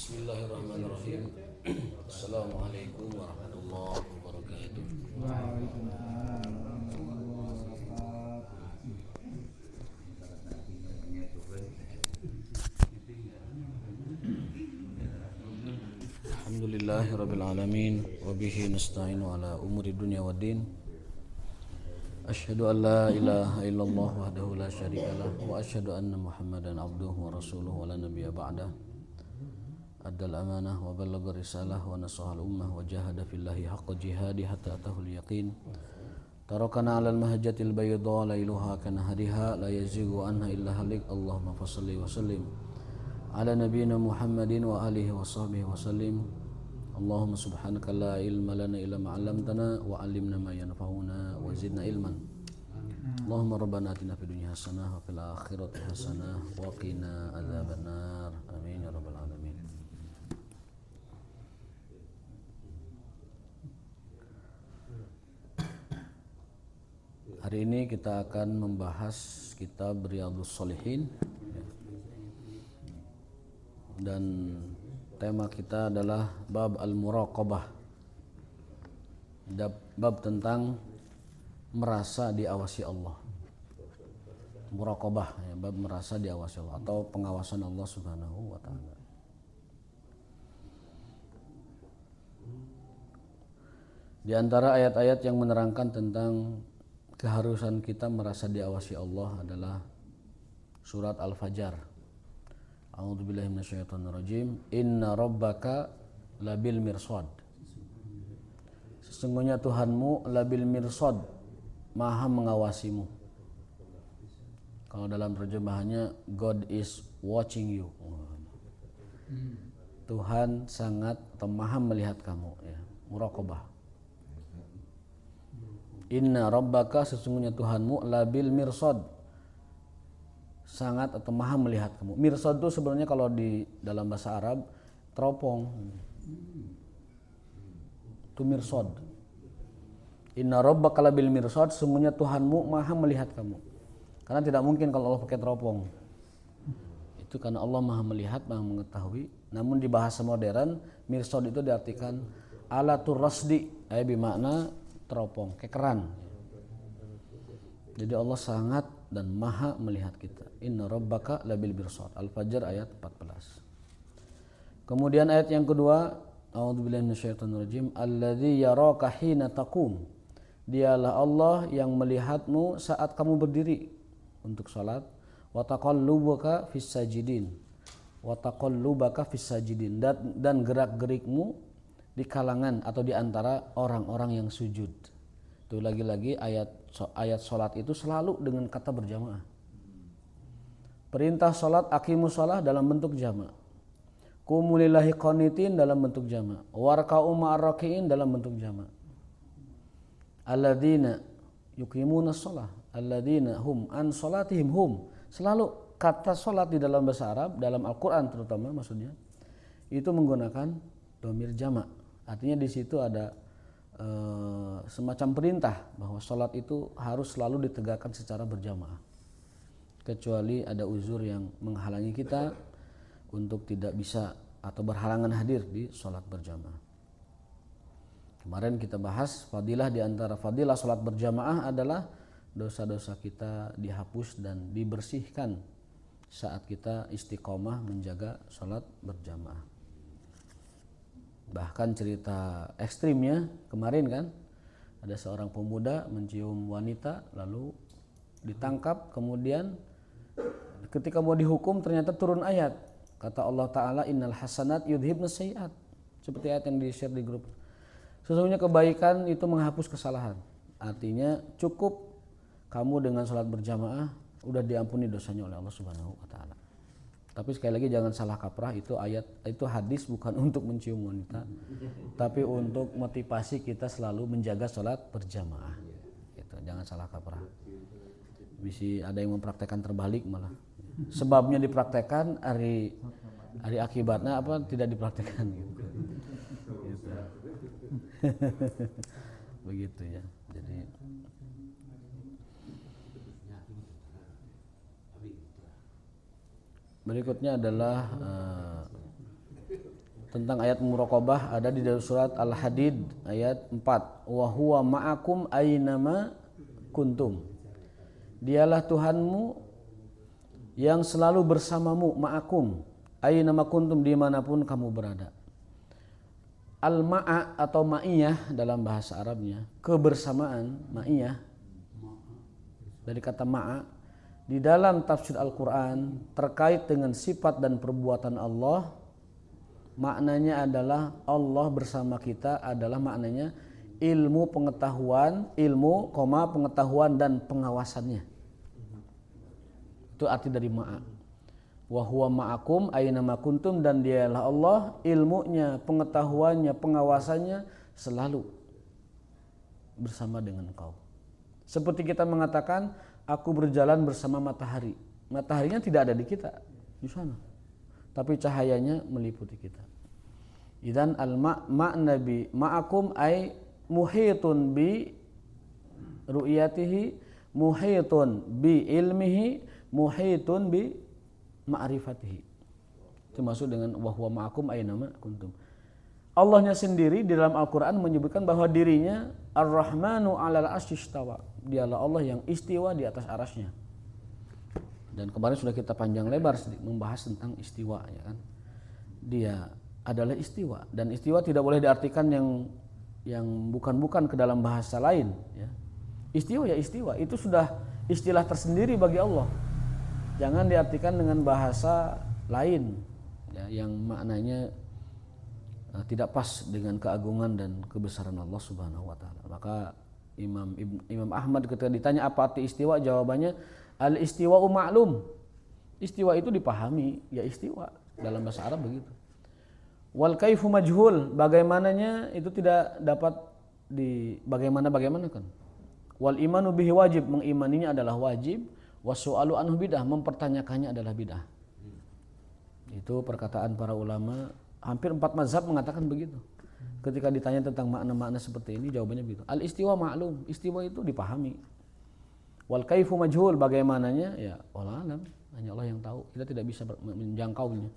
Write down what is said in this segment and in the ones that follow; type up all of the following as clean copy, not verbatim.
Bismillahirrahmanirrahim. Assalamualaikum warahmatullahi wabarakatuh. Alhamdulillahirabbil alamin wa bihi nasta'inu ala umuri dunya waddin. Asyhadu an la ilaha illallah wahdahu la syarikalah wa asyhadu anna Muhammadan abduhu wa rasuluhu wa la nabiyya ba'dah. Addal amanah wa ballagha risalah wa nasaha al-ummah wa jahada fillahi haqqa jihadi hatta atahul yaqin. Tarakana 'alal mahajjatil bayda lailuha kanahariha la yazighu anha illa halik. Allahumma fashalli wa sallim ala nabiyyina Muhammadin wa alihi wa sahbihi wa sallim. Allahumma subhanaka la ilma lana illa ma 'allamtana wa 'allimna ma yanfa'una wa zidna ilman. Allahumma rabbana atina fid dunya hasanah wa fil akhirati hasanah wa qina adzabannar. Amin ya rabbal alamin. Hari ini kita akan membahas kitab Riyadhus Shalihin dan tema kita adalah bab al-muraqabah, bab tentang merasa diawasi Allah. Muraqabah ya, bab merasa diawasi Allah atau pengawasan Allah Subhanahu wa taala. Di antara ayat-ayat yang menerangkan tentang keharusan kita merasa diawasi Allah adalah surat Al-Fajr. A'udzubillahi minasyaitonirrajim. Inna rabbaka labil mirsad. Sesungguhnya Tuhanmu labil mirsad, maha mengawasimu. Kalau dalam terjemahannya God is watching you. Tuhan sangat atau maha melihat kamu ya. Muraqabah. Inna rabbaka, sesungguhnya Tuhanmu labil mirsad, sangat atau maha melihat kamu. Mirsad itu sebenarnya kalau di dalam bahasa Arab teropong. Itu mirsad. Inna rabbaka labil mirsad, sesungguhnya Tuhanmu maha melihat kamu. Karena tidak mungkin kalau Allah pakai teropong. Itu karena Allah maha melihat, maha mengetahui. Namun di bahasa modern mirsad itu diartikan alatur rasdi, bermakna teropong, kekeran. Jadi Allah sangat dan maha melihat kita. Inna rabbaka labil mirsad. Al-Fajr ayat 14. Kemudian ayat yang kedua, a'udzubillahi minasyaitonirrajim, alladzi yaraka hina taqum. Dialah Allah yang melihatmu saat kamu berdiri untuk salat. Wa taqallubaka fis sajidin. Wa taqallubaka fis sajidin, dan gerak-gerikmu di kalangan atau di antara orang-orang yang sujud. Itu lagi-lagi ayat salat itu selalu dengan kata berjamaah. Perintah salat aqimus shalah dalam bentuk jama'. Qumu lillahi qanitin dalam bentuk jama'. Warka'u ma'ar raki'in dalam bentuk jama'. Alladzina yuqimuna shalah, alladzina hum an salatihim hum. Selalu kata salat di dalam bahasa Arab, dalam Al-Qur'an terutama maksudnya, itu menggunakan dhamir jama'. Artinya di situ ada semacam perintah bahwa sholat itu harus selalu ditegakkan secara berjamaah, kecuali ada uzur yang menghalangi kita untuk tidak bisa atau berhalangan hadir di sholat berjamaah. Kemarin kita bahas fadilah, di antara fadilah sholat berjamaah adalah dosa-dosa kita dihapus dan dibersihkan saat kita istiqomah menjaga sholat berjamaah. Bahkan cerita ekstrimnya kemarin kan, ada seorang pemuda mencium wanita lalu ditangkap, kemudian ketika mau dihukum ternyata turun ayat, kata Allah Ta'ala innal hasanat yudhibnas sayyiat, seperti ayat yang di-share di grup. Sesungguhnya kebaikan itu menghapus kesalahan. Artinya cukup kamu dengan sholat berjamaah udah diampuni dosanya oleh Allah Subhanahu wa Ta'ala. Tapi sekali lagi jangan salah kaprah, itu ayat, itu hadis bukan untuk mencium wanita, tapi untuk motivasi kita selalu menjaga sholat berjamaah. Gitu. Jangan salah kaprah. Bisa ada yang mempraktekkan terbalik malah. Sebabnya dipraktekkan, hari akibatnya apa tidak dipraktekkan gitu. Gitu. Begitu ya. Jadi berikutnya adalah tentang ayat muraqabah ada di dalam surat Al-Hadid ayat 4. Wa huwa ma'akum aynama kuntum. Dialah Tuhanmu yang selalu bersamamu, ma'akum, aynama kuntum, dimanapun kamu berada. Al-ma'a atau ma'iyah dalam bahasa Arabnya, kebersamaan, ma'iyah dari kata ma'a. Di dalam tafsir Al-Quran terkait dengan sifat dan perbuatan Allah, maknanya adalah Allah bersama kita adalah maknanya ilmu pengetahuan, pengetahuan dan pengawasannya. Itu arti dari ma'a. Wa huwa ma'akum aynama kuntum, dan dialah Allah ilmunya, pengetahuannya, pengawasannya selalu bersama dengan engkau. Seperti kita mengatakan aku berjalan bersama matahari. Mataharinya tidak ada di kita di sana, tapi cahayanya meliputi kita. Idzan al-ma'na bi ma'akum ay muhitun bi ru'yatihi, muhitun bi ilmihi, muhitun bi ma'rifatihi. Itu maksud dengan wa huwa ma'akum aynama kuntum. Allahnya sendiri di dalam Al-Quran menyebutkan bahwa dirinya Ar-Rahmanu 'alal 'arsy istawa. Dialah Allah yang istiwa di atas arasnya. Dan kemarin sudah kita panjang lebar membahas tentang istiwa, ya kan. Dia adalah istiwa, dan istiwa tidak boleh diartikan yang bukan ke dalam bahasa lain, ya. Istiwa ya istiwa, itu sudah istilah tersendiri bagi Allah. Jangan diartikan dengan bahasa lain, ya, yang maknanya tidak pas dengan keagungan dan kebesaran Allah Subhanahu wa taala. Maka Imam Ahmad ketika ditanya apa arti istiwa, jawabannya al-istiwa'u ma'lum. Istiwa itu dipahami, ya istiwa dalam bahasa Arab begitu. Wal kaifu majhul, bagaimananya itu tidak dapat bagaimana kan. Wal imanu bihi wajib, mengimaninya adalah wajib. Wasu'alu anhu bid'ah, mempertanyakannya adalah bid'ah. Itu perkataan para ulama, hampir 4 mazhab mengatakan begitu. Ketika ditanya tentang makna-makna seperti ini, jawabannya begitu. Al-istiwa ma'lum, istiwa itu dipahami. Wal kaifu majhul, bagaimananya ya wallahu alam, hanya Allah yang tahu. Kita tidak bisa menjangkaunya.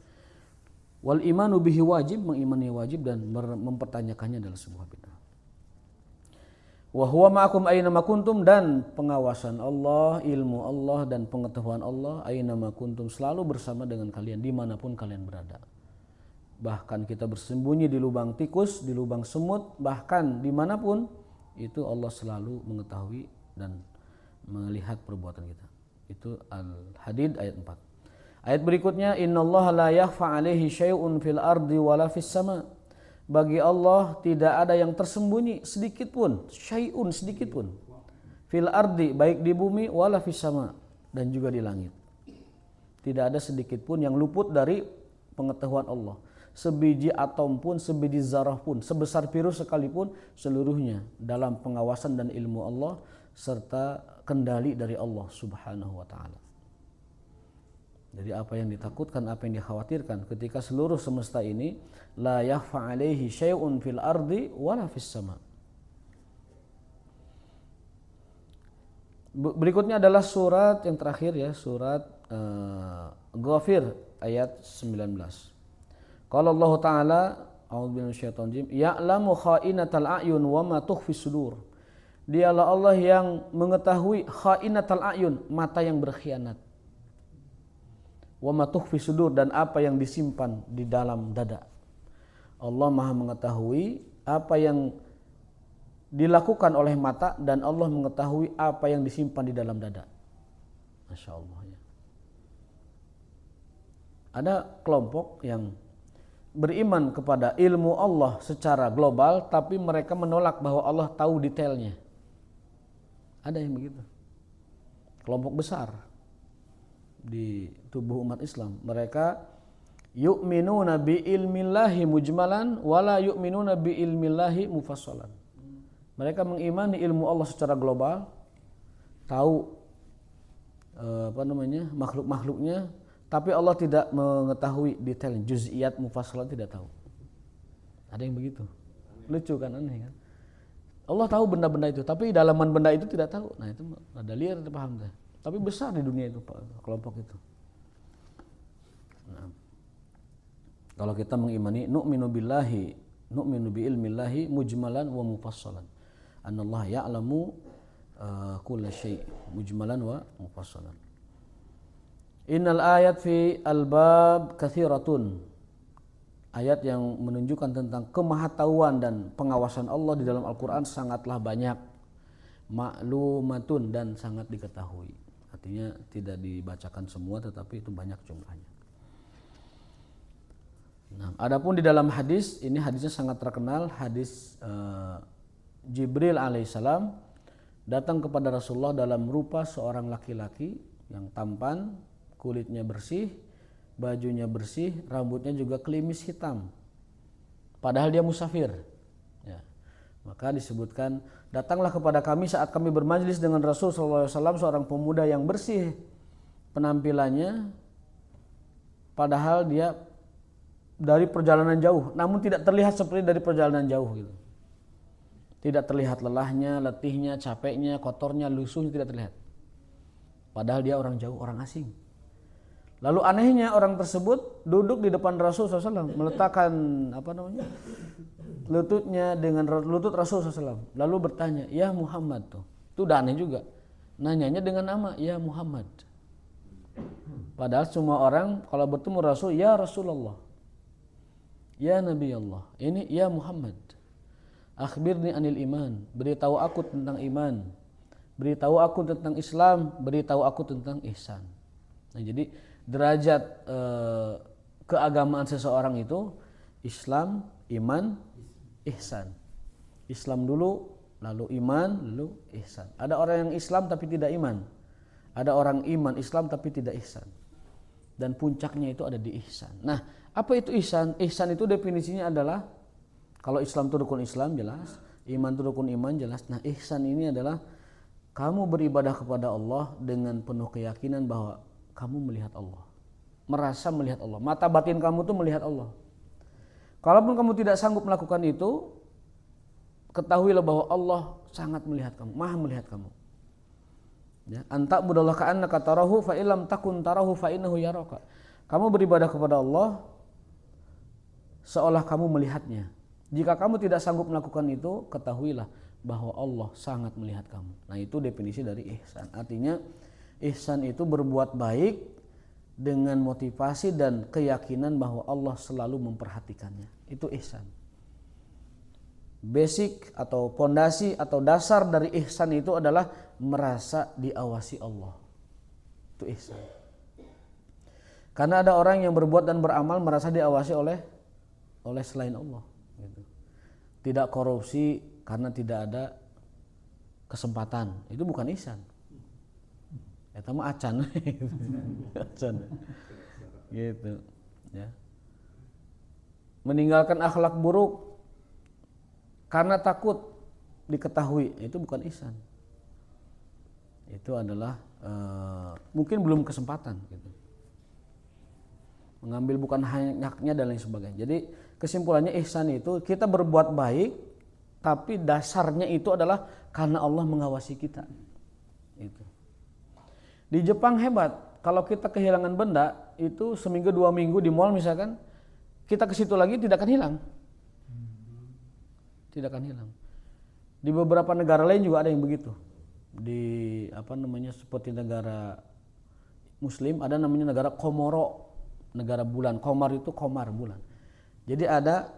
Wal imanu bihi wajib, mengimani wajib, dan mempertanyakannya adalah sebuah bid'ah. Wa huwa ma'akum aynama kuntum, dan pengawasan Allah, ilmu Allah dan pengetahuan Allah aynama kuntum, selalu bersama dengan kalian dimanapun kalian berada. Bahkan kita bersembunyi di lubang tikus, di lubang semut, bahkan dimanapun itu Allah selalu mengetahui dan melihat perbuatan kita. Itu Al-Hadid ayat 4. Ayat berikutnya, innallaha la yakhfa 'alaihi syai'un fil ardi wala fis sama. Bagi Allah tidak ada yang tersembunyi sedikit pun, syai'un sedikit pun. Fil ardi, baik di bumi, wala fis sama, dan juga di langit. Tidak ada sedikit pun yang luput dari pengetahuan Allah. Sebiji atom pun, sebiji zarah pun, sebesar virus sekalipun, seluruhnya dalam pengawasan dan ilmu Allah serta kendali dari Allah Subhanahu wa taala. Jadi apa yang ditakutkan, apa yang dikhawatirkan ketika seluruh semesta ini la yakhfa 'alaihi syai'un fil ardi wala fis sama. Berikutnya adalah surat yang terakhir, ya, surat Ghafir ayat 19. Qala Allah Ta'ala, a'udzubillahi minasyaitonir rajim, ya'lamu kha'inatal a'yun wa ma tukhfis sudur. Dialah Allah yang mengetahui kha'inatal a'yun, mata yang berkhianat. Wa ma tukhfis sudur, dan apa yang disimpan di dalam dada. Allah Maha mengetahui apa yang dilakukan oleh mata, dan Allah mengetahui apa yang disimpan di dalam dada. Masya Allah, ya. Ada kelompok yang beriman kepada ilmu Allah secara global, tapi mereka menolak bahwa Allah tahu detailnya. Ada yang begitu. Kelompok besar di tubuh umat Islam. Mereka yu'minuna bi ilmillahi mujmalan wala yu'minuna bi ilmillahi mufassalan. Mereka mengimani ilmu Allah secara global, tahu makhluk-makhluknya, tapi Allah tidak mengetahui detail, juz'iyat mufassalan tidak tahu. Ada yang begitu. Lucu kan, aneh kan? Allah tahu benda-benda itu, tapi dalaman benda itu tidak tahu. Nah, itu ada liar, paham tak? Tapi besar di dunia itu kelompok itu. Nah. Kalau kita mengimani nu'minu billahi, nu'minu bi ilmillahi mujmalan wa mufassalan. Anallah ya'lamu kulla syai' mujmalan wa mufassalan. Innal ayat fi al-bab katsiratun. Ayat yang menunjukkan tentang kemahatauan dan pengawasan Allah di dalam Al-Qur'an sangatlah banyak. Ma'lumatun, dan sangat diketahui. Artinya tidak dibacakan semua tetapi itu banyak jumlahnya. Nah, adapun di dalam hadis, ini hadisnya sangat terkenal, hadis Jibril alaihissalam datang kepada Rasulullah dalam rupa seorang laki-laki yang tampan, kulitnya bersih, bajunya bersih, rambutnya juga klimis hitam. Padahal dia musafir. Ya. Maka disebutkan, datanglah kepada kami saat kami bermajlis dengan Rasul SAW seorang pemuda yang bersih penampilannya, padahal dia dari perjalanan jauh, namun tidak terlihat seperti dari perjalanan jauh gitu. Tidak terlihat lelahnya, letihnya, capeknya, kotornya, lusuhnya tidak terlihat. Padahal dia orang jauh, orang asing. Lalu anehnya orang tersebut duduk di depan Rasul SAW, meletakkan lututnya dengan lutut Rasul SAW. Lalu bertanya, ya Muhammad tuh. Itu udah aneh juga. Nanyanya dengan nama, ya Muhammad. Padahal semua orang kalau bertemu Rasul, ya Rasulullah. Ya Nabi Allah, ini ya Muhammad. Akhbirni anil iman, beritahu aku tentang iman. Beritahu aku tentang Islam, beritahu aku tentang ihsan. Nah, jadi derajat keagamaan seseorang itu Islam, iman, ihsan. Islam dulu, lalu iman, lalu ihsan. Ada orang yang Islam tapi tidak iman. Ada orang iman Islam tapi tidak ihsan. Dan puncaknya itu ada di ihsan. Nah, apa itu ihsan? Ihsan itu definisinya adalah, kalau Islam itu rukun Islam jelas, iman itu rukun iman jelas. Nah, ihsan ini adalah kamu beribadah kepada Allah dengan penuh keyakinan bahwa kamu melihat Allah, merasa melihat Allah, mata batin kamu tuh melihat Allah. Kalaupun kamu tidak sanggup melakukan itu, ketahuilah bahwa Allah sangat melihat kamu, maha melihat kamu. Ya, anta budallah ka'annaka tarahu fa illam takun tarahu fa innahu yaraka. Kamu beribadah kepada Allah seolah kamu melihatnya. Jika kamu tidak sanggup melakukan itu, ketahuilah bahwa Allah sangat melihat kamu. Nah, itu definisi dari ihsan. Artinya ihsan itu berbuat baik dengan motivasi dan keyakinan bahwa Allah selalu memperhatikannya. Itu ihsan. Basic atau pondasi atau dasar dari ihsan itu adalah merasa diawasi Allah. Itu ihsan. Karena ada orang yang berbuat dan beramal merasa diawasi oleh selain Allah. Gitu. Tidak korupsi karena tidak ada kesempatan. Itu bukan ihsan. Itu mah acan. Acan. Gitu. Ya. Meninggalkan akhlak buruk karena takut diketahui, itu bukan ihsan. Itu adalah mungkin belum kesempatan gitu. Mengambil bukan haknya dan lain sebagainya. Jadi kesimpulannya ihsan itu kita berbuat baik tapi dasarnya itu adalah karena Allah mengawasi kita. Itu. Di Jepang hebat, kalau kita kehilangan benda itu seminggu 2 minggu di mall misalkan, kita ke situ lagi tidak akan hilang. Tidak akan hilang. Di beberapa negara lain juga ada yang begitu. Di seperti negara Muslim ada namanya negara Komoro. Negara bulan, komar itu komar bulan. Jadi ada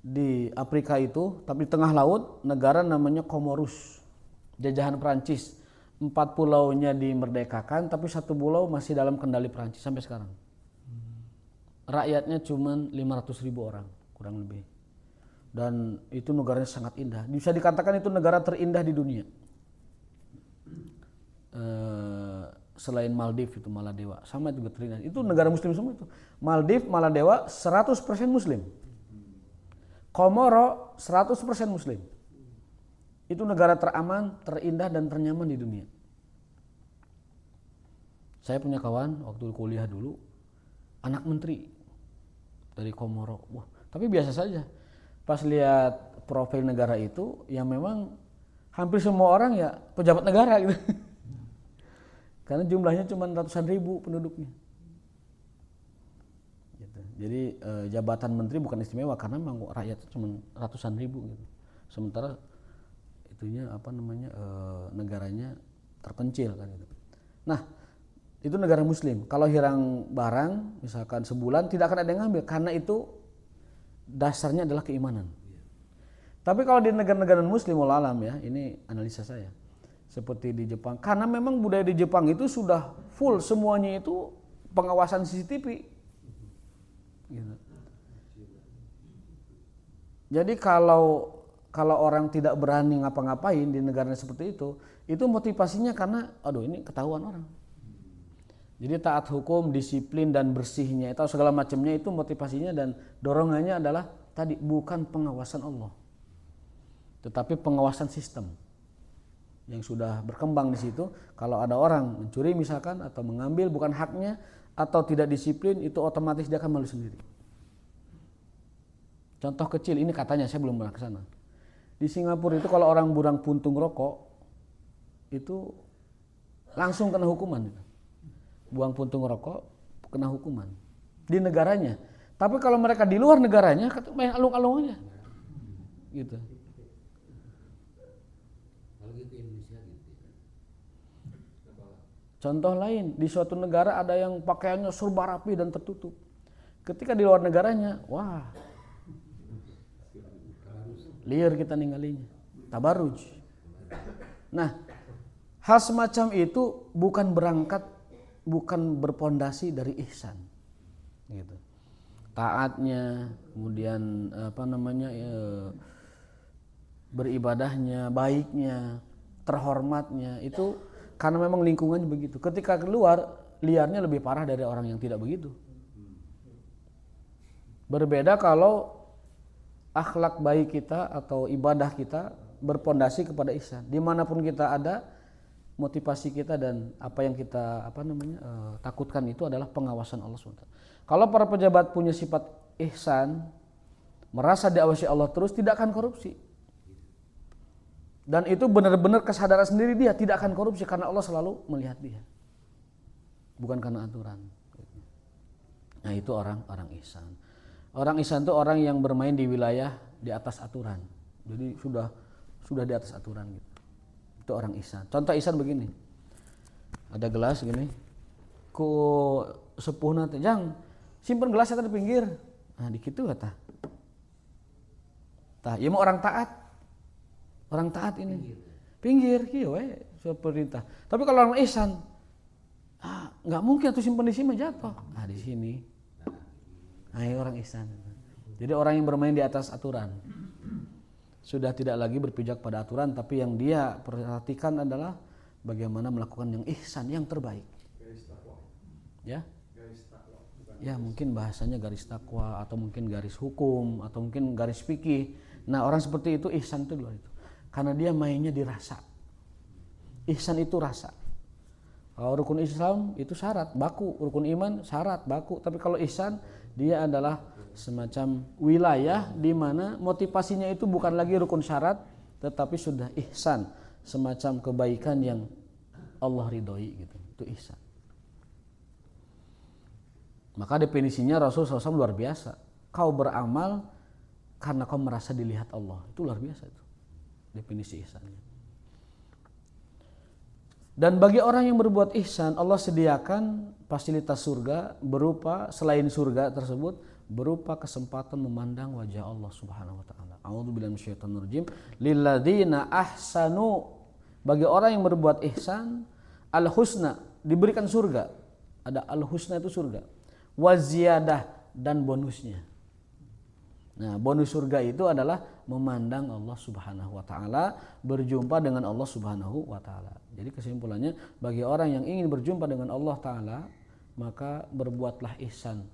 di Afrika itu, tapi di tengah laut, negara namanya Komorus, jajahan Prancis. 4 pulaunya dimerdekakan, tapi 1 pulau masih dalam kendali Prancis sampai sekarang. Rakyatnya cuma 500.000 orang, kurang lebih. Dan itu negaranya sangat indah. Bisa dikatakan itu negara terindah di dunia. Selain Maldives itu Maladewa, sama juga terindah. Itu negara muslim semua itu. Maldives, Maladewa 100% muslim. Komoro 100% muslim. Itu negara teraman, terindah dan ternyaman di dunia. Saya punya kawan waktu kuliah dulu, anak menteri dari Komoro. Wah, tapi biasa saja. Pas lihat profil negara itu, yang memang hampir semua orang ya pejabat negara gitu. Karena jumlahnya cuma ratusan ribu penduduknya. Gitu. Jadi jabatan menteri bukan istimewa karena memang rakyat cuma ratusan ribu gitu. Sementara itunya negaranya terpencil kan gitu. Nah, itu negara muslim. Kalau hilang barang misalkan sebulan tidak akan ada yang ngambil karena itu dasarnya adalah keimanan. Tapi kalau di negara-negara muslim alam ya, ini analisa saya. Seperti di Jepang, karena memang budaya di Jepang itu sudah full semuanya itu pengawasan CCTV. Gitu. Jadi kalau orang tidak berani ngapa-ngapain di negara seperti itu motivasinya karena ini ketahuan orang. Jadi taat hukum, disiplin dan bersihnya itu segala macamnya itu motivasinya dan dorongannya adalah tadi bukan pengawasan Allah. Tetapi pengawasan sistem yang sudah berkembang di situ. Kalau ada orang mencuri misalkan atau mengambil bukan haknya atau tidak disiplin, itu otomatis dia akan malu sendiri. Contoh kecil ini katanya, saya belum pernah ke sana. Di Singapura itu kalau orang buang puntung rokok itu langsung kena hukuman. Buang puntung rokok kena hukuman di negaranya. Tapi kalau mereka di luar negaranya main alung-alung aja. Gitu. Contoh lain, di suatu negara ada yang pakaiannya serba rapi dan tertutup. Ketika di luar negaranya, wah, liar kita ninggalinya, tabaruj. Nah, hal semacam itu bukan berpondasi dari ihsan, gitu. Taatnya, kemudian beribadahnya, baiknya, terhormatnya itu karena memang lingkungannya begitu. Ketika keluar, liarnya lebih parah dari orang yang tidak begitu. Berbeda kalau akhlak baik kita atau ibadah kita berpondasi kepada ihsan. Dimanapun kita ada, motivasi kita dan apa yang kita takutkan itu adalah pengawasan Allah SWT. Kalau para pejabat punya sifat ihsan, merasa diawasi Allah terus, tidak akan korupsi. Dan itu benar-benar kesadaran sendiri dia tidak akan korupsi karena Allah selalu melihat dia. Bukan karena aturan. Nah, itu orang ihsan. Orang ihsan itu orang yang bermain di wilayah di atas aturan. Jadi sudah di atas aturan gitu. Itu orang ihsan. Contoh ihsan begini. Ada gelas gini. Ku sepuh nanti, "Jang, simpen gelasnya di pinggir." Nah, dikitu kata. Tah, ieu mah orang taat. Orang taat ini pinggir kieu we perintah. Tapi kalau orang ihsan, nggak mungkin tuh simpan di sini jatuh. Nah, di sini. Nah, orang ihsan. Jadi orang yang bermain di atas aturan. Sudah tidak lagi berpijak pada aturan, tapi yang dia perhatikan adalah bagaimana melakukan yang ihsan, yang terbaik. Ya. Ya, mungkin bahasanya garis takwa atau mungkin garis hukum atau mungkin garis fikih. Nah, orang seperti itu ihsan itu dua itu. Karena dia mainnya di rasa. Ihsan itu rasa. Kalau rukun Islam itu syarat, baku. Rukun iman syarat, baku. Tapi kalau ihsan, dia adalah semacam wilayah di mana motivasinya itu bukan lagi rukun syarat, tetapi sudah ihsan. Semacam kebaikan yang Allah ridhoi gitu. Itu ihsan. Maka definisinya Rasulullah SAW luar biasa. Kau beramal karena kau merasa dilihat Allah. Itu luar biasa itu. Definisi ihsannya. Dan bagi orang yang berbuat ihsan, Allah sediakan fasilitas surga berupa selain surga tersebut berupa kesempatan memandang wajah Allah Subhanahu wa taala. A'udzubillahi minasyaitonir rajim. Lilladzina ahsanu, bagi orang yang berbuat ihsan, al-husna, diberikan surga. Ada al-husna itu surga. Wa ziyadah, dan bonusnya. Nah, bonus surga itu adalah memandang Allah Subhanahu wa taala, berjumpa dengan Allah Subhanahu wa taala. Jadi kesimpulannya, bagi orang yang ingin berjumpa dengan Allah taala, maka berbuatlah ihsan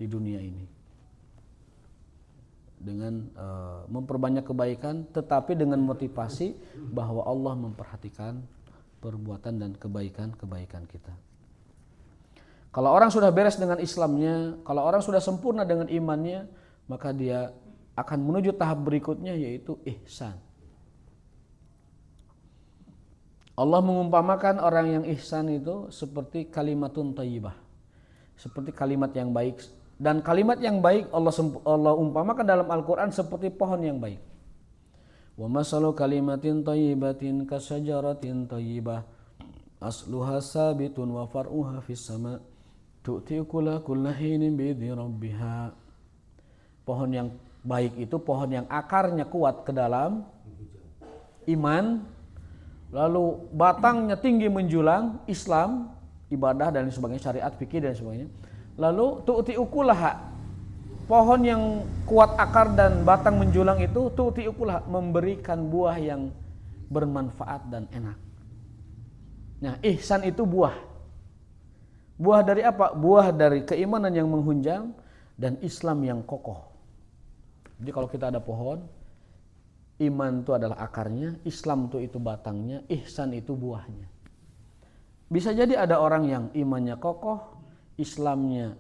di dunia ini. Dengan memperbanyak kebaikan, tetapi dengan motivasi bahwa Allah memperhatikan perbuatan dan kebaikan-kebaikan kita. Kalau orang sudah beres dengan Islamnya, kalau orang sudah sempurna dengan imannya, maka dia akan menuju tahap berikutnya, yaitu ihsan. Allah mengumpamakan orang yang ihsan itu seperti kalimatun thayyibah, seperti kalimat yang baik Dan kalimat yang baik Allah umpamakan dalam Al-Qur'an seperti pohon yang baik. Wa masalu kalimatin thayyibatin kasajaratin thayyibah asluha sabitun wa far'uha fis sama tu'ti kulla hinin bi'idzni rabbiha. Pohon yang baik itu pohon yang akarnya kuat ke dalam iman, lalu batangnya tinggi menjulang Islam, ibadah dan sebagainya, syariat, fikih dan sebagainya. Lalu tu'ti ukulaha, pohon yang kuat akar dan batang menjulang itu tu'ti ukulaha, memberikan buah yang bermanfaat dan enak. Nah, ihsan itu buah. Buah dari apa? Buah dari keimanan yang menghunjam dan Islam yang kokoh. Jadi kalau kita ada pohon, iman itu adalah akarnya, Islam itu batangnya, ihsan itu buahnya. Bisa jadi ada orang yang imannya kokoh, Islamnya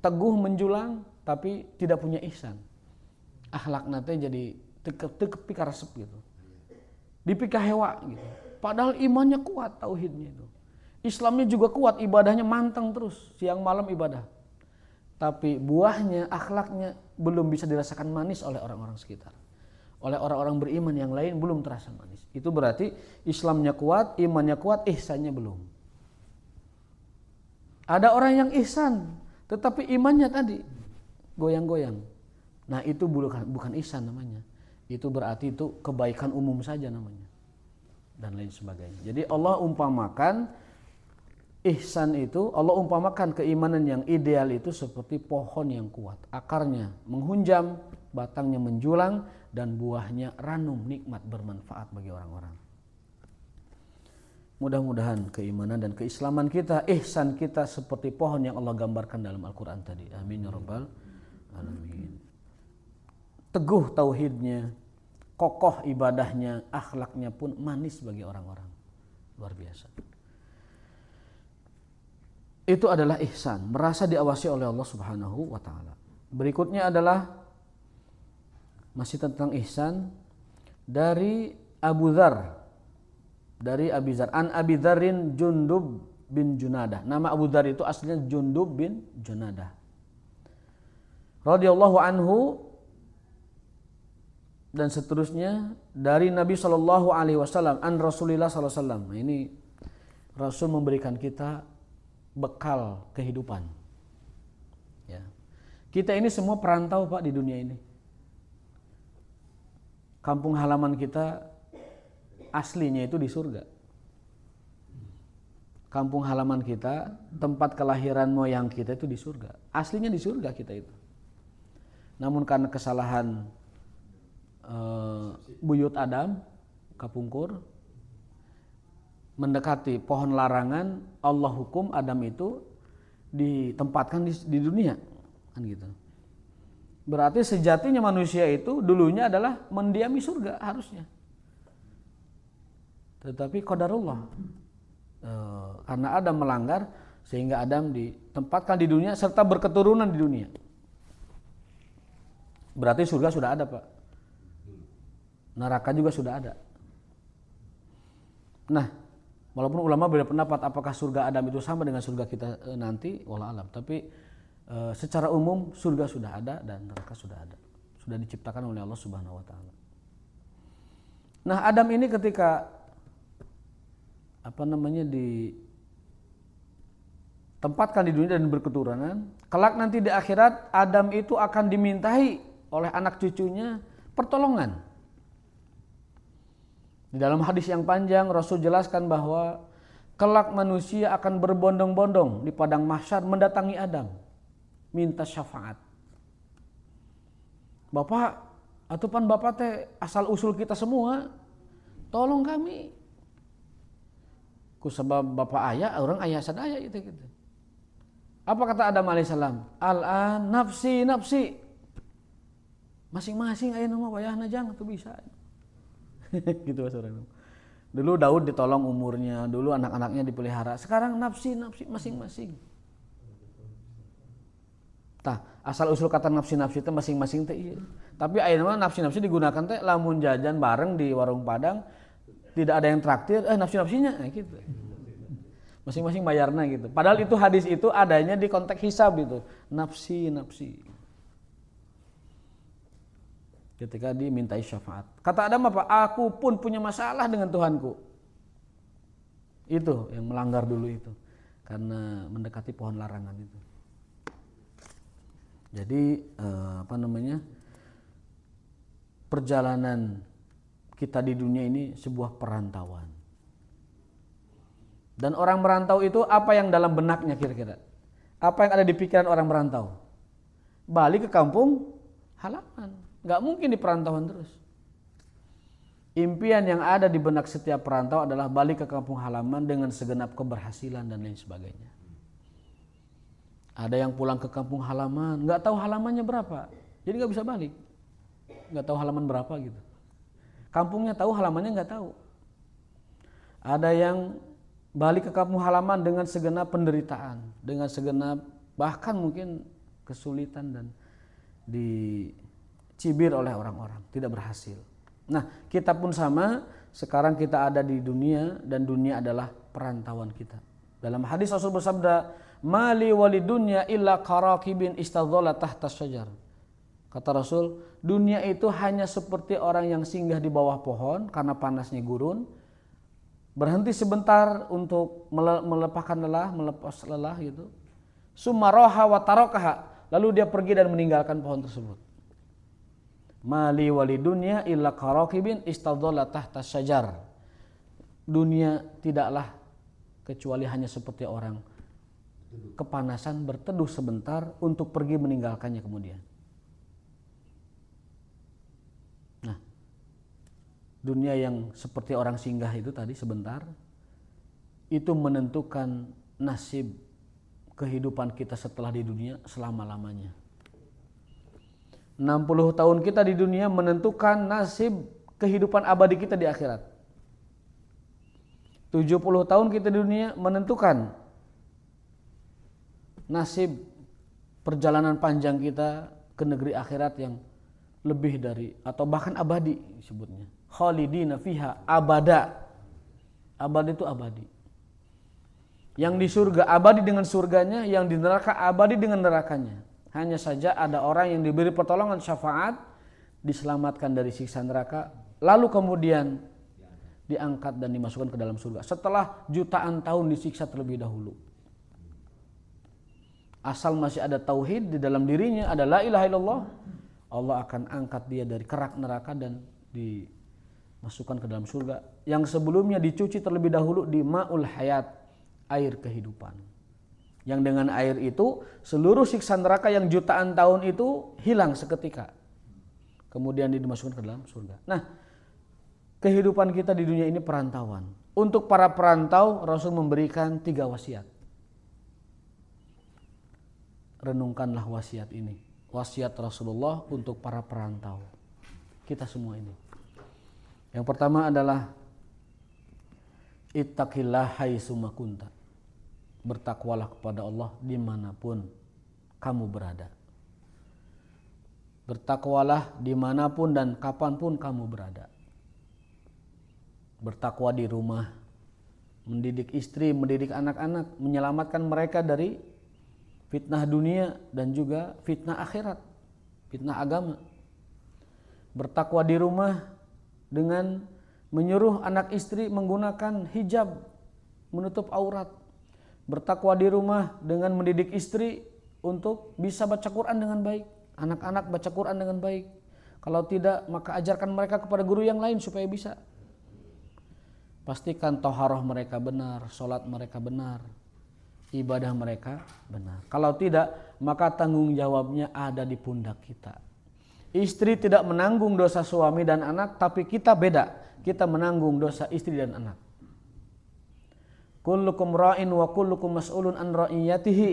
teguh menjulang, tapi tidak punya ihsan. Akhlakna teh jadi pikar resep gitu. Dipikah hewa gitu. Padahal imannya kuat, tauhidnya itu. Islamnya juga kuat, ibadahnya manteng terus, siang malam ibadah. Tapi buahnya, akhlaknya belum bisa dirasakan manis oleh orang-orang sekitar. Oleh orang-orang beriman yang lain belum terasa manis. Itu berarti Islamnya kuat, imannya kuat, ihsannya belum. Ada orang yang ihsan, tetapi imannya tadi goyang-goyang. Nah itu bukan ihsan namanya. Itu berarti itu kebaikan umum saja namanya. Dan lain sebagainya. Jadi Allah umpamakan ihsan itu, Allah umpamakan keimanan yang ideal itu seperti pohon yang kuat. Akarnya menghunjam, batangnya menjulang, dan buahnya ranum, nikmat, bermanfaat bagi orang-orang. Mudah-mudahan keimanan dan keislaman kita, ihsan kita seperti pohon yang Allah gambarkan dalam Al-Quran tadi. Amin ya rabbal alamin. Teguh tauhidnya, kokoh ibadahnya, akhlaknya pun manis bagi orang-orang. Luar biasa. Itu adalah ihsan, merasa diawasi oleh Allah Subhanahu wa taala. Berikutnya adalah masih tentang ihsan dari Abu Dzar. Dari Abi Dzar, an Abi Dzarrin Jundub bin Junadah. Nama Abu Dzar itu aslinya Jundub bin Junadah. Radhiyallahu anhu, dan seterusnya dari Nabi sallallahu alaihi wasallam, an Rasulillah sallallahu alaihi wasallam. Nah, ini Rasul memberikan kita bekal kehidupan. Ya. Kita ini semua perantau Pak di dunia ini. Kampung halaman kita aslinya itu di surga. Kampung halaman kita, tempat kelahiran moyang kita itu di surga. Aslinya di surga kita itu. Namun karena kesalahan buyut Adam, kapungkur, mendekati pohon larangan, Allah hukum Adam itu ditempatkan di dunia, kan gitu. Berarti sejatinya manusia itu dulunya adalah mendiami surga harusnya. Tetapi qadarullah, karena Adam melanggar sehingga Adam ditempatkan di dunia serta berketurunan di dunia. Berarti surga sudah ada Pak, neraka juga sudah ada. Nah, walaupun ulama beda pendapat apakah surga Adam itu sama dengan surga kita nanti, wallahu alam. Tapi secara umum surga sudah ada dan neraka sudah ada, sudah diciptakan oleh Allah Subhanahu wa taala. Nah, Adam ini ketika ditempatkan di dunia dan berketurunan, kelak nanti di akhirat Adam itu akan dimintai oleh anak cucunya pertolongan. Di dalam hadis yang panjang Rasul jelaskan bahwa kelak manusia akan berbondong-bondong di padang mahsyar mendatangi Adam, minta syafaat. Bapak, atupan Bapak teh asal usul kita semua, tolong kami. Kusabab Bapak ayah, orang ayah sadaya gitu. Apa kata Adam alaihissalam? Al-an nafsi nafsi. Masing-masing ayah nama wayahna jang tuh bisa. Gitu orang. Dulu Daud ditolong umurnya, dulu anak-anaknya dipelihara. Sekarang nafsi masing-masing. Tah, asal usul kata nafsi itu masing-masing teh iya. Tapi ayah nama nafsi digunakan teh lamun jajan bareng di warung Padang. Tidak ada yang traktir, nafsi-nafsinya, nah gitu. Masing-masing bayarna gitu. Padahal itu hadis itu adanya di konteks hisab itu. Nafsi. Ketika dimintai syafaat. Kata Adam apa? Aku pun punya masalah dengan Tuhanku. Itu yang melanggar dulu itu. Karena mendekati pohon larangan itu. Jadi perjalanan kita di dunia ini sebuah perantauan. Dan orang merantau itu apa yang dalam benaknya kira-kira? Apa yang ada di pikiran orang merantau? Balik ke kampung halaman. Gak mungkin di perantauan terus. Impian yang ada di benak setiap perantau adalah balik ke kampung halaman dengan segenap keberhasilan dan lain sebagainya. Ada yang pulang ke kampung halaman, gak tahu halamannya berapa. Jadi gak bisa balik. Gak tahu halaman berapa gitu. Kampungnya tahu, halamannya gak tahu. Ada yang balik ke kampung halaman dengan segenap penderitaan, dengan segenap bahkan mungkin kesulitan dan dicibir oleh orang-orang, tidak berhasil. Nah, kita pun sama, sekarang kita ada di dunia dan dunia adalah perantauan kita. Dalam hadis Rasul bersabda, "Mali walidunya illa karakibin istadzola tahta syajar." Kata Rasul, dunia itu hanya seperti orang yang singgah di bawah pohon karena panasnya gurun, berhenti sebentar untuk melepas lelah gitu. Summa roha wa tarakaha, lalu dia pergi dan meninggalkan pohon tersebut. Mali walidunya illa karakibin istadzola tahta syajar. Dunia tidaklah kecuali hanya seperti orang kepanasan berteduh sebentar untuk pergi meninggalkannya kemudian. Nah, dunia yang seperti orang singgah itu tadi sebentar, itu menentukan nasib kehidupan kita setelah di dunia selama-lamanya. 60 tahun kita di dunia menentukan nasib kehidupan abadi kita di akhirat. 70 tahun kita di dunia menentukan nasib perjalanan panjang kita ke negeri akhirat yang lebih dari atau bahkan abadi disebutnya. Khalidina fiha abada. Abadi itu abadi. Yang di surga abadi dengan surganya, yang di neraka abadi dengan nerakanya. Hanya saja ada orang yang diberi pertolongan syafaat, diselamatkan dari siksa neraka, lalu kemudian diangkat dan dimasukkan ke dalam surga setelah jutaan tahun disiksa terlebih dahulu. Asal masih ada tauhid di dalam dirinya, ada la ilaha illallah, Allah akan angkat dia dari kerak neraka dan dimasukkan ke dalam surga yang sebelumnya dicuci terlebih dahulu di ma'ul hayat, air kehidupan. Yang dengan air itu seluruh siksa neraka yang jutaan tahun itu hilang seketika. Kemudian dimasukkan ke dalam surga. Nah, kehidupan kita di dunia ini perantauan. Untuk para perantau, Rasul memberikan 3 wasiat. Renungkanlah wasiat ini. Wasiat Rasulullah untuk para perantau. Kita semua ini. Yang pertama adalah ittaqillah haitsuma kunta. Bertakwalah kepada Allah dimanapun kamu berada. Bertakwalah dimanapun dan kapanpun kamu berada. Bertakwa di rumah, mendidik istri, mendidik anak-anak, menyelamatkan mereka dari fitnah dunia dan juga fitnah akhirat, fitnah agama. Bertakwa di rumah dengan menyuruh anak istri menggunakan hijab, menutup aurat. Bertakwa di rumah dengan mendidik istri untuk bisa baca Quran dengan baik, anak-anak baca Quran dengan baik. Kalau tidak, maka ajarkan mereka kepada guru yang lain supaya bisa. Pastikan toharoh mereka benar, sholat mereka benar, ibadah mereka benar. Kalau tidak, maka tanggung jawabnya ada di pundak kita. Istri tidak menanggung dosa suami dan anak, tapi kita beda. Kita menanggung dosa istri dan anak. Kullukum ra'in wa kullukum mas'ulun an ra'iyatihi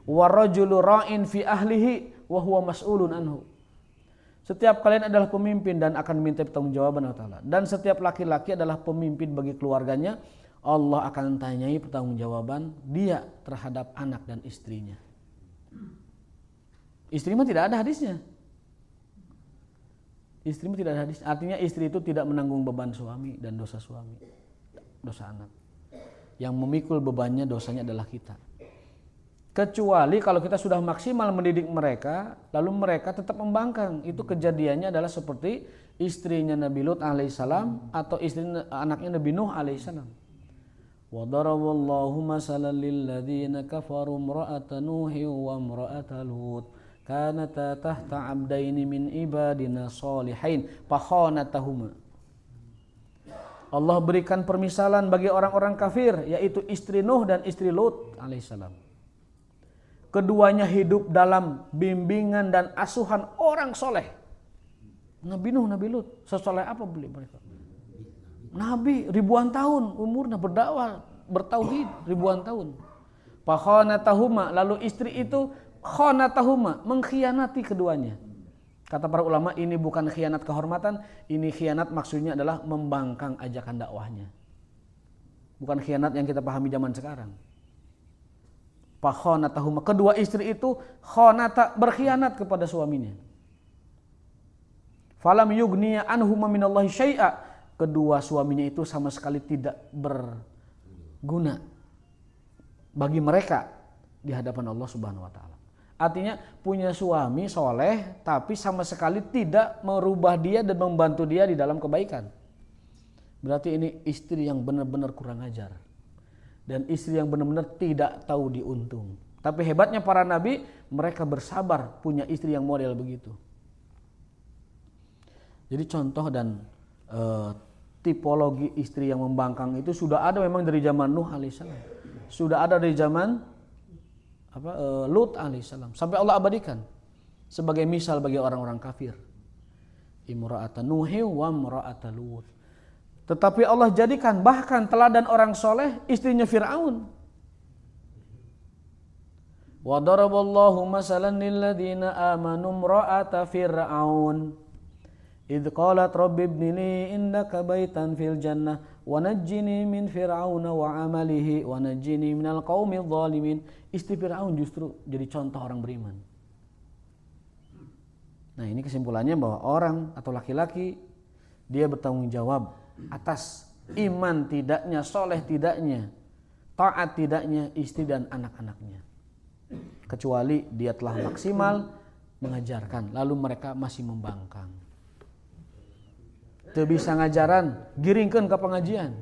wa rajulu ra'in fi ahlihi wa huwa mas'ulun anhu. Setiap kalian adalah pemimpin dan akan minta pertanggungjawaban Allah Ta'ala. Dan setiap laki-laki adalah pemimpin bagi keluarganya. Allah akan tanyai pertanggungjawaban dia terhadap anak dan istrinya. Istri mah tidak ada hadisnya. Istri mah tidak ada hadis. Artinya istri itu tidak menanggung beban suami dan dosa suami, dosa anak. Yang memikul bebannya dosanya adalah kita. Kecuali kalau kita sudah maksimal mendidik mereka, lalu mereka tetap membangkang. Itu kejadiannya adalah seperti istrinya Nabi Lut alaihissalam atau istri anaknya Nabi Nuh alaihissalam. Wa daraballahu masalan lil ladzina kafaru imra'ata Nuhin wa imra'ata Lut kanata tahta 'abdaini min ibadina shalihain fakhanatahuma. Allah berikan permisalan bagi orang-orang kafir, yaitu istri Nuh dan istri Lut alaihissalam. Keduanya hidup dalam bimbingan dan asuhan orang soleh. Nabi Nuh, Nabi Lut, sesoleh apa beli mereka? Nabi ribuan tahun umurnya berdakwah, bertauhid ribuan tahun. Fakhanatahuma, lalu istri itu khanatahuma, mengkhianati keduanya. Kata para ulama, ini bukan khianat kehormatan, ini khianat maksudnya adalah membangkang ajakan dakwahnya. Bukan khianat yang kita pahami zaman sekarang. Fakhanatahuma, kedua istri itu khanata, berkhianat kepada suaminya. Falam yugniya anhuma minallahi syai'a, kedua suaminya itu sama sekali tidak berguna bagi mereka di hadapan Allah Subhanahu wa taala. Artinya punya suami soleh tapi sama sekali tidak merubah dia dan membantu dia di dalam kebaikan. Berarti ini istri yang benar-benar kurang ajar. Dan istri yang benar-benar tidak tahu diuntung. Tapi hebatnya para nabi, mereka bersabar punya istri yang model begitu. Jadi contoh dan tipologi istri yang membangkang itu sudah ada memang dari zaman Nuh alaihissalam. Sudah ada dari zaman Lut alaihissalam, sampai Allah abadikan sebagai misal bagi orang-orang kafir. Imra'ata Nuhi wa imra'ata Lut. Tetapi Allah jadikan bahkan teladan orang soleh istrinya Fir'aun. Wa daraballahu masalan lil ladzina amanu imra'ata Fir'aun idh qalat rabbi ibni li indaka baitan fil jannah wa najjini min fir'auna wa amalihi wa najjini minal qaumidh dhalimin. Istri Fir'aun justru jadi contoh orang beriman. Nah, ini kesimpulannya bahwa orang atau laki-laki dia bertanggung jawab atas iman tidaknya, soleh tidaknya, taat tidaknya istri dan anak-anaknya. Kecuali dia telah maksimal mengajarkan, lalu mereka masih membangkang. Tidak bisa ngajaran, giringkan ke pengajian.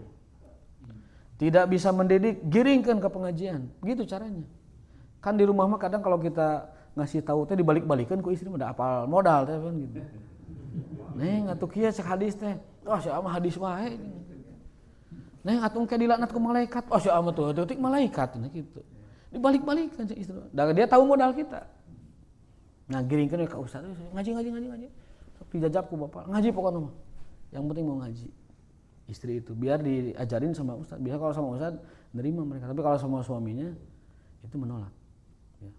Tidak bisa mendidik, giringkan ke pengajian. Begitu caranya. Kan di rumah mah kadang kalau kita ngasih tahu teh dibalik-balikan ku istri udah apal modal teh kan gitu. Neng atuh kieu cek hadis teh. Oh sia mah hadis wae. Neng atuh engke dilaknat ku malaikat. Oh sia mah tuh detik malaikat gitu. Dibalik-balikan cek istri. Dan dia tahu modal kita. Nah, giringkeun ka ustaz, ngaji. Sok dijajab ku bapak. Ngaji pokoknya mah. Yang penting mau ngaji. Istri itu biar diajarin sama ustaz. Biasa kalau sama ustaz nerima mereka, tapi kalau sama suaminya itu menolak. Ya.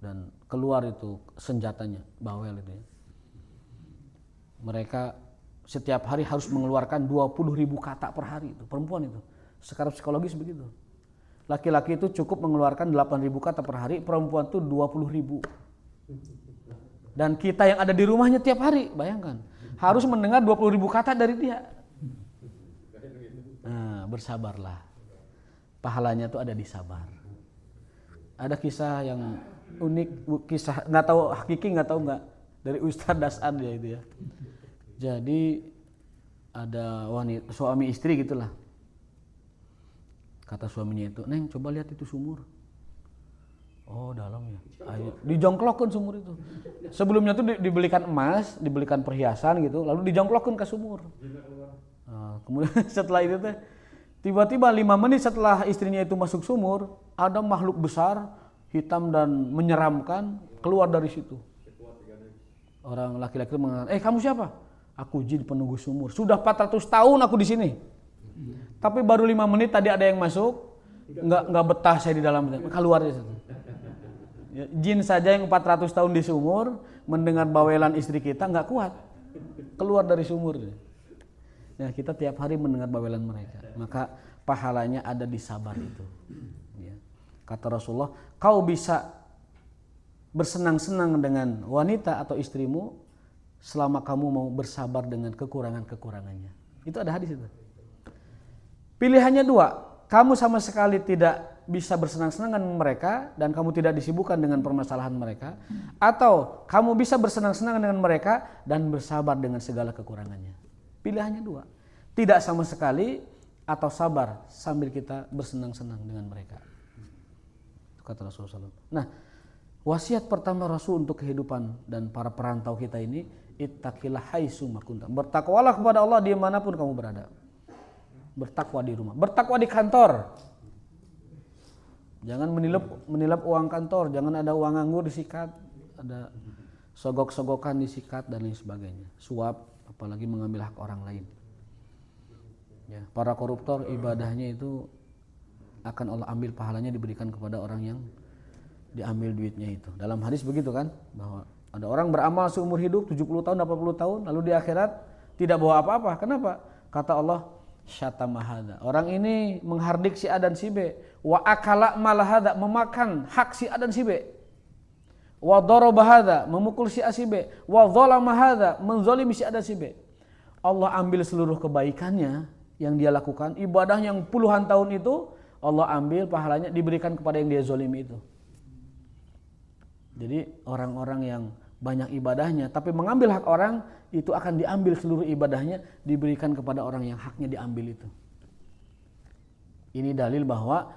Dan keluar itu senjatanya, bawel itu ya. Mereka setiap hari harus mengeluarkan 20.000 kata per hari itu, perempuan itu. Secara psikologis begitu. Laki-laki itu cukup mengeluarkan 8.000 kata per hari, perempuan itu 20.000. Dan kita yang ada di rumahnya tiap hari, bayangkan, harus mendengar 20.000 kata dari dia. Nah, bersabarlah. Pahalanya itu ada di sabar. Ada kisah yang unik, kisah nggak tahu hakiki nggak tahu nggak dari Ustadz Dasan ya itu ya. Jadi ada wanita suami istri gitulah. Kata suaminya itu, "Neng, coba lihat itu sumur." Oh, dalam ya. Ayo, dijongklokkan sumur itu. Sebelumnya tuh dibelikan emas, dibelikan perhiasan gitu, lalu dijongklokkan ke sumur. Nah, kemudian setelah itu teh tiba-tiba 5 menit setelah istrinya itu masuk sumur, ada makhluk besar, hitam dan menyeramkan keluar dari situ. Orang laki-laki itu mengatakan, "Kamu siapa?" "Aku jin penunggu sumur. Sudah 400 tahun aku di sini. Tapi baru 5 menit tadi ada yang masuk, nggak betah saya di dalam, keluar dari situ." Ya, jin saja yang 400 tahun di sumur mendengar bawelan istri kita nggak kuat, keluar dari sumur. Nah, kita tiap hari mendengar bawelan mereka, maka pahalanya ada di sabar itu. Ya. Kata Rasulullah, kau bisa bersenang-senang dengan wanita atau istrimu selama kamu mau bersabar dengan kekurangan-kekurangannya. Itu ada hadis itu. Pilihannya 2, kamu sama sekali tidak bisa bersenang-senang dengan mereka dan kamu tidak disibukkan dengan permasalahan mereka, atau kamu bisa bersenang-senang dengan mereka dan bersabar dengan segala kekurangannya. Pilihannya dua, tidak sama sekali atau sabar sambil kita bersenang-senang dengan mereka. Kata Rasulullah SAW. Nah, wasiat pertama Rasul untuk kehidupan dan para perantau kita ini, ittaqillah haitsu ma kunta. Bertakwalah kepada Allah dimanapun kamu berada. Bertakwa di rumah, bertakwa di kantor. Jangan menilap uang kantor, jangan ada uang nganggur disikat, ada sogok-sogokan disikat dan lain sebagainya. Suap, apalagi mengambil hak orang lain. Ya, para koruptor ibadahnya itu akan Allah ambil pahalanya, diberikan kepada orang yang diambil duitnya itu. Dalam hadis begitu kan, bahwa ada orang beramal seumur hidup 70 tahun, 80 tahun, lalu di akhirat tidak bawa apa-apa. Kenapa? Kata Allah, syatama hadza. Orang ini menghardik si A dan si B. Wa akala mal hadza, memakan hak si A dan si B. Wa daraba hadza, memukul si A si B. Wa dzalama hadza, menzalimi si A dan si B. Allah ambil seluruh kebaikannya yang dia lakukan, ibadah yang puluhan tahun itu Allah ambil pahalanya, diberikan kepada yang dia zalimi itu. Jadi orang-orang yang banyak ibadahnya tapi mengambil hak orang, itu akan diambil seluruh ibadahnya, diberikan kepada orang yang haknya diambil itu. Ini dalil bahwa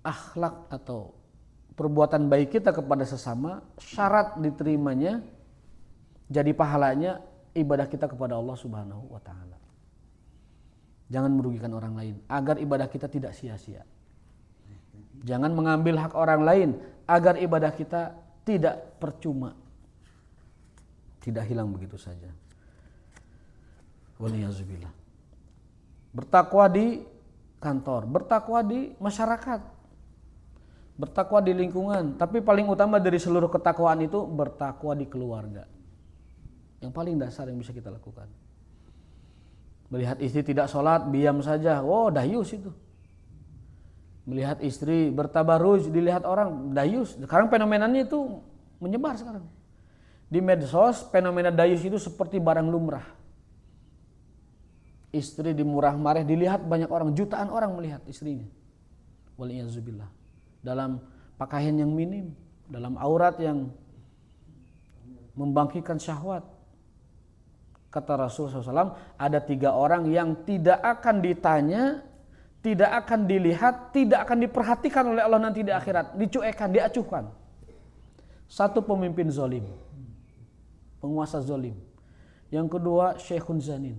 akhlak atau perbuatan baik kita kepada sesama syarat diterimanya, jadi pahalanya ibadah kita kepada Allah Subhanahu wa taala. Jangan merugikan orang lain agar ibadah kita tidak sia-sia. Jangan mengambil hak orang lain agar ibadah kita tidak percuma, tidak hilang begitu saja. Waliyazubillah. Bertakwa di kantor, bertakwa di masyarakat, bertakwa di lingkungan. Tapi paling utama dari seluruh ketakwaan itu bertakwa di keluarga. Yang paling dasar yang bisa kita lakukan. Melihat istri tidak sholat, diam saja, oh dayus itu. Melihat istri bertabaruj, dilihat orang, dayus. Sekarang fenomenanya itu menyebar sekarang. Di medsos, fenomena dayus itu seperti barang lumrah. Istri dimurah mareh, dilihat banyak orang, jutaan orang melihat istrinya. Waliyazubillah. Dalam pakaian yang minim, dalam aurat yang membangkitkan syahwat. Kata Rasulullah SAW, ada 3 orang yang tidak akan ditanya, tidak akan dilihat, tidak akan diperhatikan oleh Allah nanti di akhirat, dicuekan, diacuhkan. 1, pemimpin zalim, penguasa zalim. Yang kedua, syekhun zanin,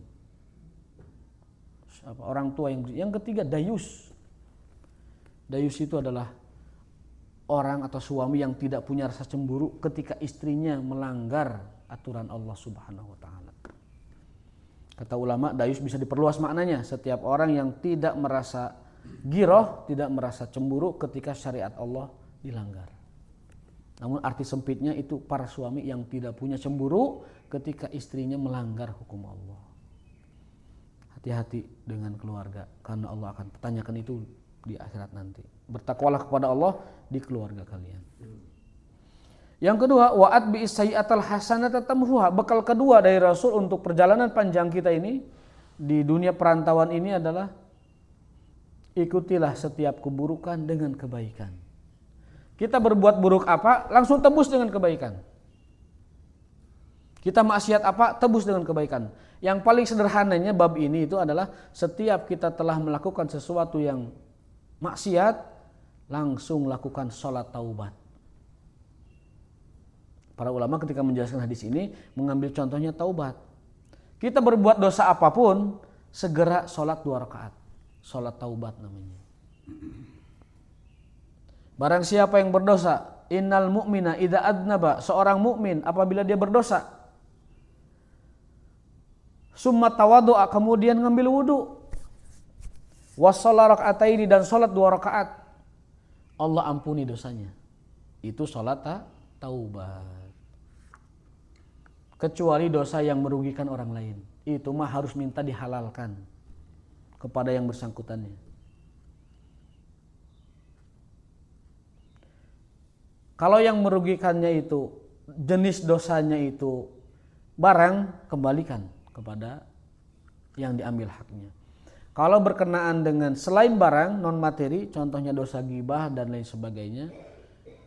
orang tua yang ketiga, dayus. Dayus itu adalah orang atau suami yang tidak punya rasa cemburu ketika istrinya melanggar aturan Allah Subhanahu wa taala. Kata ulama, dayus bisa diperluas maknanya, setiap orang yang tidak merasa giroh, tidak merasa cemburu ketika syariat Allah dilanggar. Namun arti sempitnya itu para suami yang tidak punya cemburu ketika istrinya melanggar hukum Allah. Hati-hati dengan keluarga, karena Allah akan pertanyakan itu di akhirat nanti. Bertakwalah kepada Allah di keluarga kalian. Yang kedua, wa'at bi sayyi'atal hasanata tamhuha. Bekal kedua dari Rasul untuk perjalanan panjang kita ini di dunia perantauan ini adalah ikutilah setiap keburukan dengan kebaikan. Kita berbuat buruk apa, langsung tebus dengan kebaikan. Kita maksiat apa, tebus dengan kebaikan. Yang paling sederhananya bab ini itu adalah setiap kita telah melakukan sesuatu yang maksiat, langsung lakukan sholat taubat. Para ulama ketika menjelaskan hadis ini mengambil contohnya taubat. Kita berbuat dosa apapun, segera sholat 2 rakaat. Sholat taubat namanya. Barang siapa yang berdosa, innal mu'mina idza adnaba, seorang mukmin apabila dia berdosa, summa tawaddu'a, kemudian ngambil wudu, wassala raka'ataini, dan sholat 2 rakaat, Allah ampuni dosanya. Itu sholat taubat. Kecuali dosa yang merugikan orang lain, itu mah harus minta dihalalkan kepada yang bersangkutannya. Kalau yang merugikannya itu jenis dosanya itu barang, kembalikan kepada yang diambil haknya. Kalau berkenaan dengan selain barang non materi, contohnya dosa ghibah dan lain sebagainya,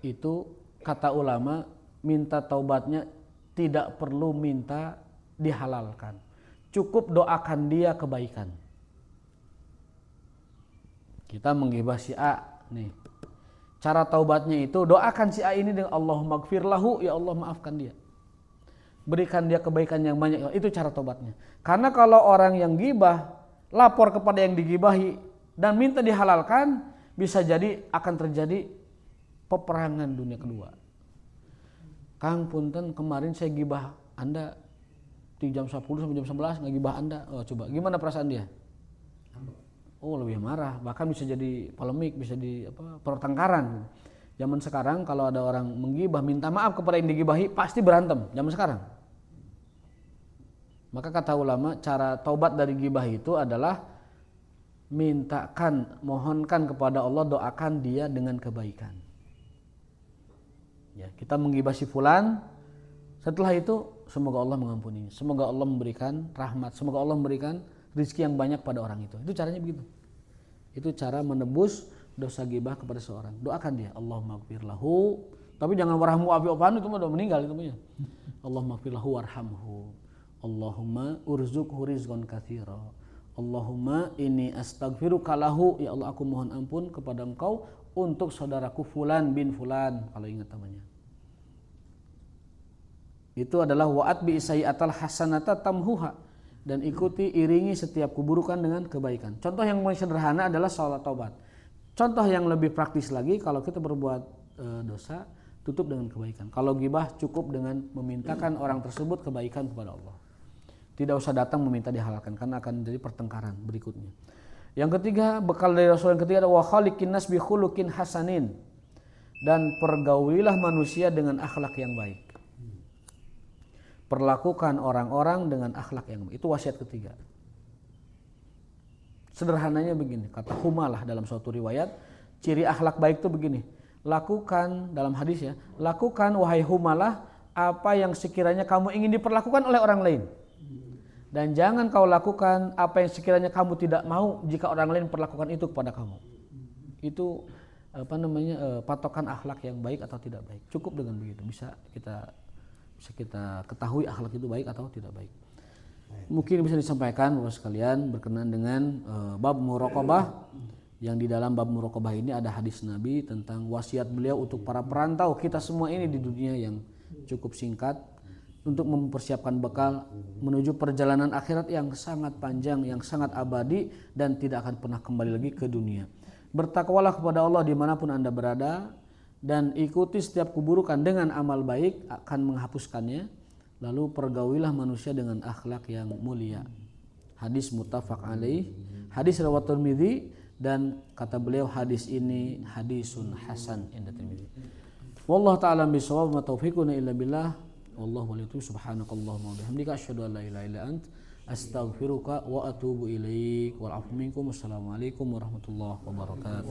itu kata ulama minta taubatnya tidak perlu minta dihalalkan. Cukup doakan dia kebaikan. Kita menggibah si A nih. Cara taubatnya itu doakan si A ini dengan Allahumma gfir lahu, ya Allah maafkan dia. Berikan dia kebaikan yang banyak. Itu cara taubatnya. Karena kalau orang yang gibah lapor kepada yang digibahi dan minta dihalalkan, bisa jadi akan terjadi peperangan dunia kedua. Kang punten kemarin saya gibah Anda di jam 10 sampai jam 11 ngegibah Anda. Oh, coba gimana perasaan dia? Oh, lebih marah, bahkan bisa jadi polemik, bisa di pertengkaran. Zaman sekarang kalau ada orang menggibah minta maaf kepada yang digibahi pasti berantem zaman sekarang. Maka kata ulama cara taubat dari gibah itu adalah mohonkan kepada Allah, doakan dia dengan kebaikan. Ya, kita menggibah si fulan, setelah itu semoga Allah mengampuni, semoga Allah memberikan rahmat, semoga Allah memberikan rizki yang banyak pada orang itu. Itu caranya begitu. Itu cara menebus dosa ghibah kepada seorang. Doakan dia, Allahumma gfir lahu. Tapi jangan warahmu api-apaan, itu udah meninggal itu punya. Allahumma gfir lahu warhamhu. Allahumma urzuqhu rizqan katsira. Allahumma inni astaghfiruka lahu. Ya Allah, aku mohon ampun kepada Engkau untuk saudaraku fulan bin fulan, kalau ingat namanya. Itu adalah wa'at bi sayyi'atal hasanata tamhuha. Dan ikuti, iringi setiap keburukan dengan kebaikan. Contoh yang paling sederhana adalah salat taubat. Contoh yang lebih praktis lagi, kalau kita berbuat dosa, tutup dengan kebaikan. Kalau gibah cukup dengan memintakan orang tersebut kebaikan kepada Allah. Tidak usah datang meminta dihalalkan, karena akan jadi pertengkaran berikutnya. Yang ketiga, bekal dari Rasul yang ketiga adalah wa khaliqin nas bi khuluqin hasanin. Dan pergaulilah manusia dengan akhlak yang baik. Perlakukan orang-orang dengan akhlak yang baik. Itu wasiat ketiga. Sederhananya begini, kata Humalah dalam suatu riwayat, ciri akhlak baik itu begini. Lakukan, dalam hadis ya, lakukan wahai Humalah apa yang sekiranya kamu ingin diperlakukan oleh orang lain. Dan jangan kau lakukan apa yang sekiranya kamu tidak mau jika orang lain perlakukan itu kepada kamu. Itu patokan akhlak yang baik atau tidak baik. Cukup dengan begitu, bisa kita ketahui akhlak itu baik atau tidak baik. Mungkin bisa disampaikan Bapak sekalian berkenaan dengan bab muraqabah, yang di dalam bab muraqabah ini ada hadis Nabi tentang wasiat beliau untuk para perantau kita semua ini di dunia yang cukup singkat, untuk mempersiapkan bekal menuju perjalanan akhirat yang sangat panjang, yang sangat abadi dan tidak akan pernah kembali lagi ke dunia. Bertakwalah kepada Allah dimanapun Anda berada, dan ikuti setiap keburukan dengan amal baik akan menghapuskannya. Lalu pergaulilah manusia dengan akhlak yang mulia. Hadis muttafaq alaih, hadis riwayat Tirmidzi, dan kata beliau hadis ini hadisun hasan inda Tirmidzi. Wallahu ta'ala bisawab, wa taufiquna illa billah. Wallahu waliyatu subhanakallahumma wa bihamdika asyhadu an la ilaha illa ant astaghfiruka wa atubu ilaik. Wal afu minkum. Wassalamualaikum warahmatullahi wabarakatuh.